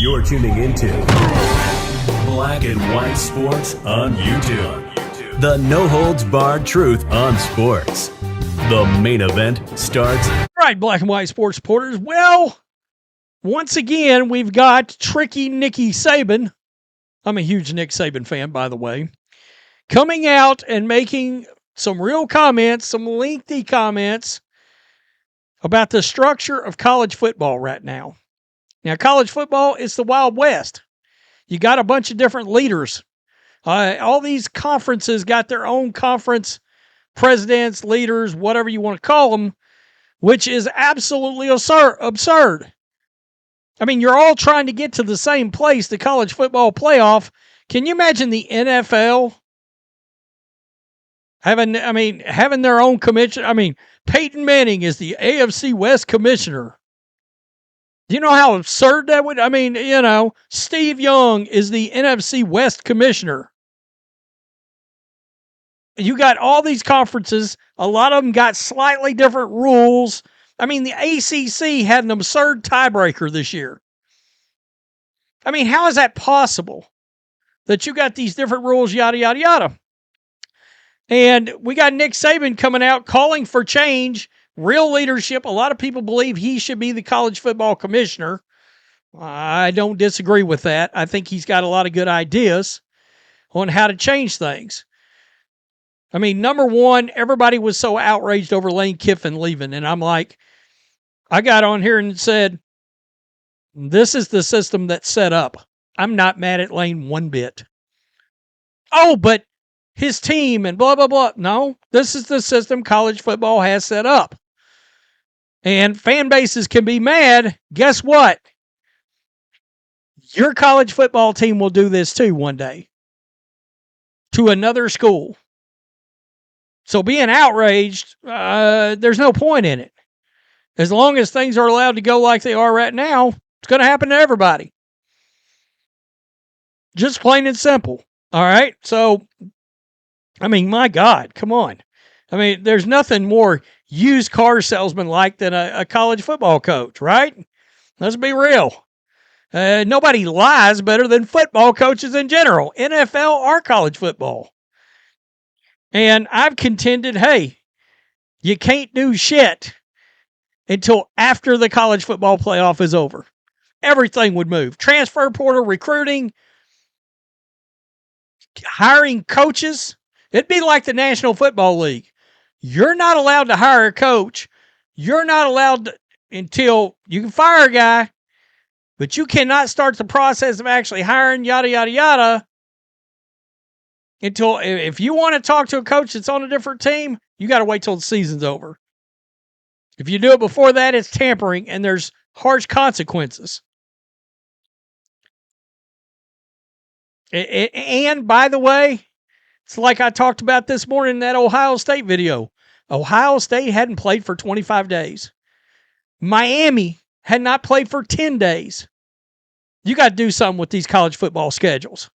You're tuning into Black and White Sports on YouTube. The no-holds-barred truth on sports. The main event starts. All right, Black and White Sports supporters. Well, once again, we've got tricky Nicky Saban. I'm a huge Nick Saban fan, by the way. Coming out and making some real comments, some lengthy comments about the structure of college football right now. Now, college football is the Wild West. You got a bunch of different leaders. All these conferences got their own conference presidents, leaders, whatever you want to call them, which is absolutely absurd. I mean, you're all trying to get to the same place, the college football playoff. Can you imagine the NFL having their own commission? I mean, Peyton Manning is the AFC West commissioner. Do you know how absurd that would? I mean, Steve Young is the NFC West commissioner. You got all these conferences. A lot of them got slightly different rules. I mean, the ACC had an absurd tiebreaker this year. I mean, how is that possible? That you got these different rules, yada, yada, yada. And we got Nick Saban coming out calling for change, real leadership. A lot of people believe he should be the college football commissioner. I don't disagree with that. I think he's got a lot of good ideas on how to change things. I mean, number one, everybody was so outraged over Lane Kiffin leaving. And I'm like, I got on here and said, this is the system that's set up. I'm not mad at Lane one bit. Oh, but his team and blah, blah, blah. No, this is the system college football has set up. And fan bases can be mad. Guess what? Your college football team will do this too one day to another school. So being outraged, there's no point in it. As long as things are allowed to go like they are right now, it's going to happen to everybody. Just plain and simple. All right? So, I mean, my God, come on. I mean, there's nothing more used car salesman-like than a college football coach, right? Let's be real. Nobody lies better than football coaches in general, NFL or college football. And I've contended, hey, you can't do shit until after the college football playoff is over. Everything would move. Transfer portal, recruiting, hiring coaches. It'd be like the National Football League. You're not allowed to hire a coach. You're not allowed to, until you can fire a guy, but you cannot start the process of actually hiring, yada, yada, yada, until if you want to talk to a coach that's on a different team, you got to wait till the season's over. If you do it before that, it's tampering, and there's harsh consequences. And by the way, it's like I talked about this morning in that Ohio State video. Ohio State hadn't played for 25 days. Miami had not played for 10 days. You got to do something with these college football schedules,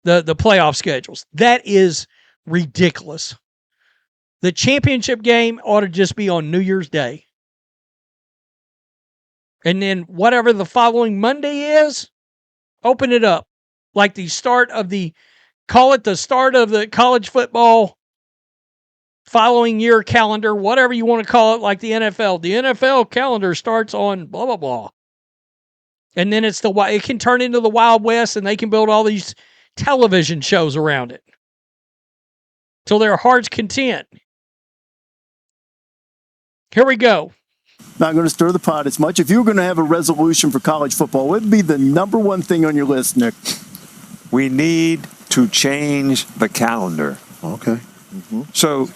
the playoff schedules. That is ridiculous. The championship game ought to just be on New Year's Day. And then whatever the following Monday is, open it up. Like the start of call it the start of the college football following year calendar, whatever you want to call it, like the NFL. The NFL calendar starts on blah, blah, blah. And then it can turn into the Wild West, and they can build all these television shows around it till their heart's content. Here we go. Not going to stir the pot as much. If you were going to have a resolution for college football, what would be the number one thing on your list, Nick? We need to change the calendar. Okay. Mm-hmm. So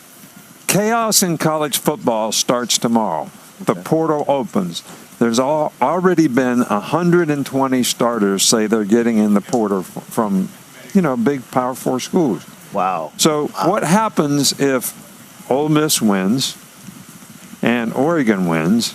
chaos in college football starts tomorrow. Okay. The portal opens. There's already been 120 starters say they're getting in the portal from, big Power 4 schools. Wow. So what happens if Ole Miss wins and Oregon wins?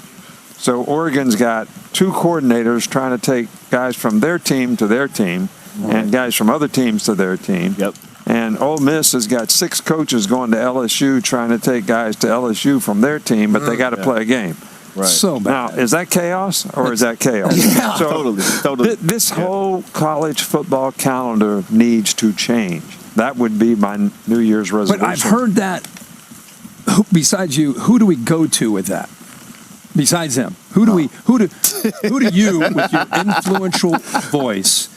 So Oregon's got two coordinators trying to take guys from their team to their team, and guys from other teams to their team. Yep. And Ole Miss has got 6 coaches going to LSU trying to take guys to LSU from their team, but they got to play a game. Right. So Now, bad. is that chaos or is that chaos? Yeah, totally. This whole college football calendar needs to change. That would be my New Year's resolution. But I've heard that. Besides you, who do we go to with that? Besides him, who do you, with your influential voice,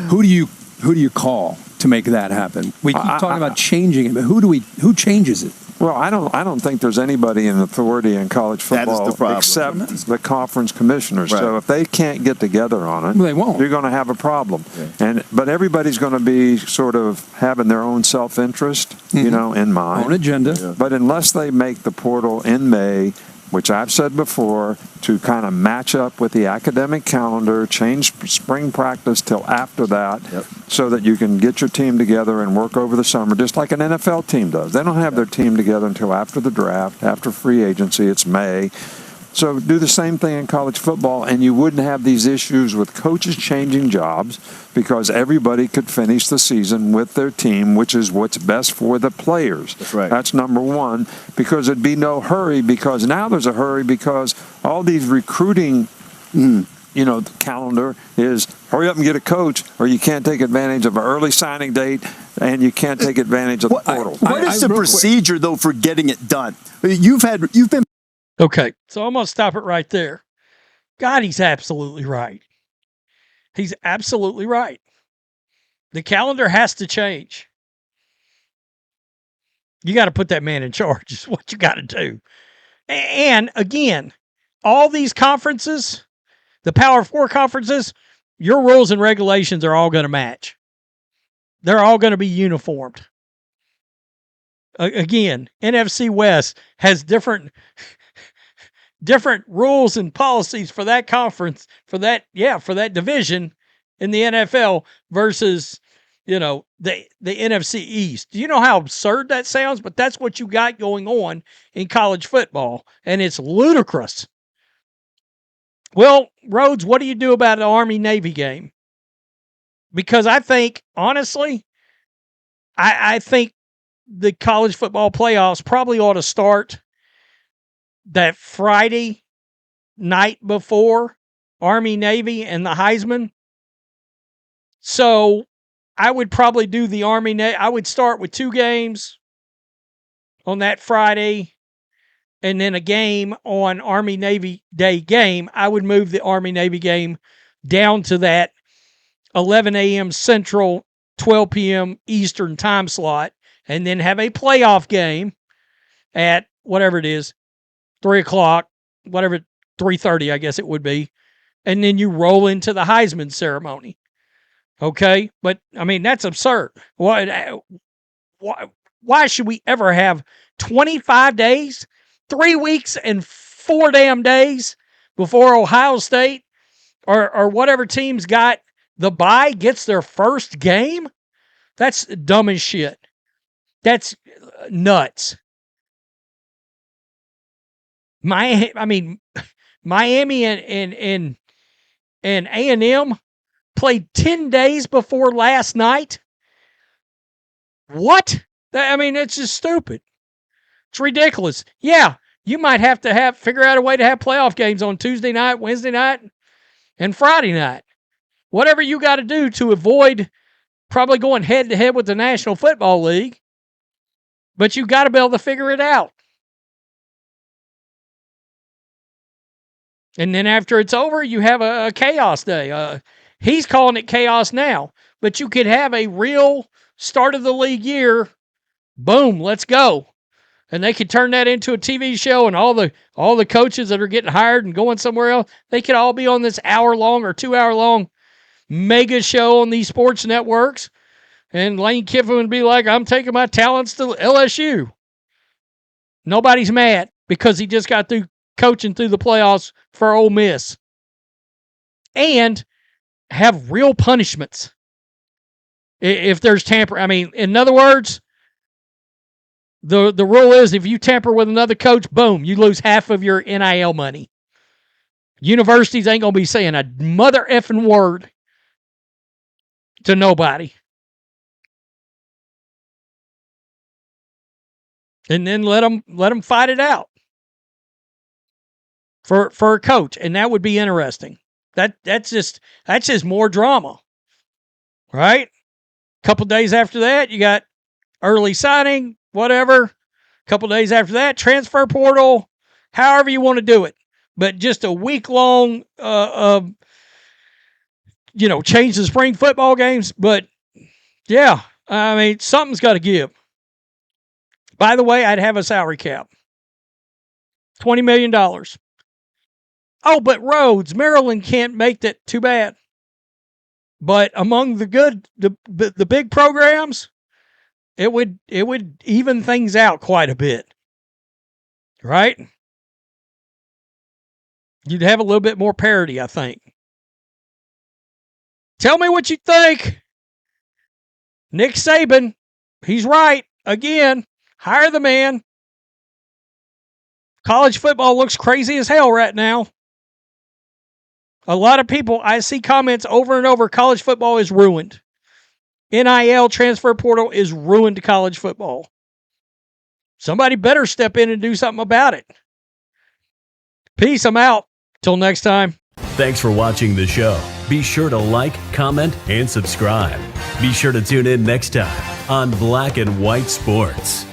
who do you call to make that happen? We keep talking about changing it, but who changes it? Well, I don't think there's anybody in authority in college football except the conference commissioners. Right. So if they can't get together on it, Well, they won't. you're going to have a problem. Yeah. But everybody's going to be sort of having their own self-interest, in mind. Own agenda. Yeah. But unless they make the portal in May, which I've said before, to kind of match up with the academic calendar, change spring practice till after that, so that you can get your team together and work over the summer, just like an NFL team does. They don't have their team together until after the draft, after free agency. It's May. So do the same thing in college football, and you wouldn't have these issues with coaches changing jobs because everybody could finish the season with their team, which is what's best for the players. That's right. That's number one, because there'd be no hurry, because now there's a hurry because all these recruiting calendar is hurry up and get a coach, or you can't take advantage of an early signing date, and you can't take advantage of the portal. What is the procedure, though, for getting it done? You've been. Okay, so I'm going to stop it right there. God, he's absolutely right. He's absolutely right. The calendar has to change. You got to put that man in charge is what you got to do. And again, all these conferences, the Power 4 conferences, your rules and regulations are all going to match. They're all going to be uniformed. Again, NFC West has different rules and policies for that conference, for that division in the NFL versus, the NFC East. Do you know how absurd that sounds? But that's what you got going on in college football, and it's ludicrous. Well, Rhodes, what do you do about an Army-Navy game? Because I think, honestly, I think the college football playoffs probably ought to start that Friday night before Army-Navy and the Heisman. So I would probably do the Army-Navy. I would start with 2 games on that Friday and then a game on Army-Navy Day game. I would move the Army-Navy game down to that 11 a.m. Central, 12 p.m. Eastern time slot, and then have a playoff game at whatever it is, 3 o'clock, whatever, 3:30, I guess it would be. And then you roll into the Heisman ceremony. Okay? But, that's absurd. Why should we ever have 25 days, 3 weeks and 4 damn days before Ohio State or whatever team's got the bye gets their first game? That's dumb as shit. That's nuts. Miami and A&M played 10 days before last night. What? It's just stupid. It's ridiculous. Yeah, you might have to figure out a way to have playoff games on Tuesday night, Wednesday night, and Friday night. Whatever you got to do to avoid probably going head-to-head with the National Football League, but you got to be able to figure it out. And then after it's over, you have a chaos day. He's calling it chaos now, but you could have a real start of the league year. Boom, let's go. And they could turn that into a TV show, and all the coaches that are getting hired and going somewhere else, they could all be on this hour-long or 2-hour-long mega show on these sports networks. And Lane Kiffin would be like, I'm taking my talents to LSU. Nobody's mad because he just got through coaching through the playoffs for Ole Miss. And have real punishments if there's tampering. In other words, the rule is if you tamper with another coach, boom, you lose half of your NIL money. Universities ain't going to be saying a mother effing word to nobody. And then let them fight it out. for a coach, and that would be interesting. That's just more drama, right? A couple days after that, you got early signing, whatever. A couple days after that, transfer portal, however you want to do it. But just a week-long, change the spring football games. But, yeah, I mean, something's got to give. By the way, I'd have a salary cap. $20 million. Oh, but Rhodes, Maryland can't make that too bad. But among the big programs, it would even things out quite a bit. Right? You'd have a little bit more parity, I think. Tell me what you think. Nick Saban, he's right. Again, hire the man. College football looks crazy as hell right now. A lot of people, I see comments over and over, college football is ruined. NIL transfer portal is ruined college football. Somebody better step in and do something about it. Peace, I'm out. Till next time. Thanks for watching the show. Be sure to like, comment, and subscribe. Be sure to tune in next time on Black and White Sports.